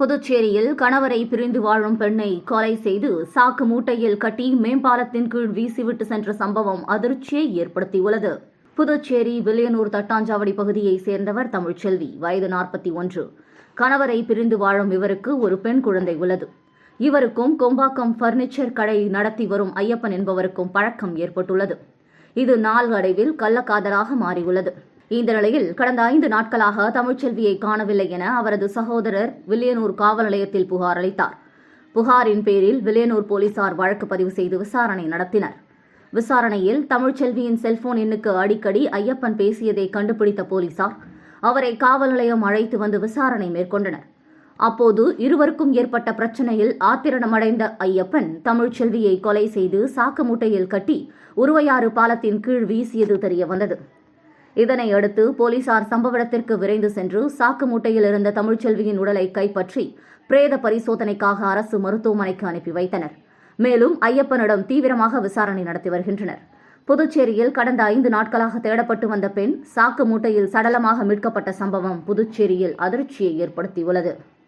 புதுச்சேரியில் கணவரை பிரிந்து வாழும் பெண்ணை கொலை செய்து சாக்கு மூட்டையில் கட்டி மேம்பாலத்தின் கீழ் வீசிவிட்டு சென்ற சம்பவம் அதிர்ச்சியை ஏற்படுத்தியுள்ளது. புதுச்சேரி வில்லியனூர் தட்டாஞ்சாவடி பகுதியைச் சேர்ந்தவர் தமிழ்ச்செல்வி, வயது 41. கணவரை பிரிந்து வாழும் இவருக்கு ஒரு பெண் குழந்தை உள்ளது. இவருக்கும் கொம்பாக்கம் பர்னிச்சர் கடை நடத்தி வரும் ஐயப்பன் என்பவருக்கும் பழக்கம் ஏற்பட்டுள்ளது. இது நாளடைவில் கள்ளக்காதலாக மாறியுள்ளது. இந்த நிலையில் கடந்த 5 நாட்களாக தமிழ்ச்செல்வியை காணவில்லை என அவரது சகோதரர் வில்லியனூர் காவல் நிலையத்தில் புகார் அளித்தார். புகாரின் பேரில் வில்லியனூர் போலீசார் வழக்கு பதிவு செய்து விசாரணை நடத்தினர். விசாரணையில் தமிழ்ச்செல்வியின் செல்போன் எண்ணுக்கு அடிக்கடி ஐயப்பன் பேசியதை கண்டுபிடித்த போலீசார் அவரை காவல் நிலையம் அழைத்து வந்து விசாரணை மேற்கொண்டனர். அப்போது இருவருக்கும் ஏற்பட்ட பிரச்சனையில் ஆத்திரமடைந்த ஐயப்பன் தமிழ்ச்செல்வியை கொலை செய்து சாக்கு மூட்டையில் கட்டி உருவையாறு பாலத்தின் கீழ் வீசியது தெரியவந்தது. இதனையடுத்து போலீசார் சம்பவ இடத்திற்கு விரைந்து சென்று சாக்கு மூட்டையில் இருந்த தமிழ்ச்செல்வியின் உடலை கைப்பற்றி பிரேத பரிசோதனைக்காக அரசு மருத்துவமனைக்கு அனுப்பி வைத்தனர். மேலும் ஐயப்பனிடம் தீவிரமாக விசாரணை நடத்தி வருகின்றனர். புதுச்சேரியில் கடந்த 5 நாட்களாக தேடப்பட்டு வந்த பெண் சாக்கு மூட்டையில் சடலமாக மீட்கப்பட்ட சம்பவம் புதுச்சேரியில் அதிர்ச்சியை ஏற்படுத்தியுள்ளது.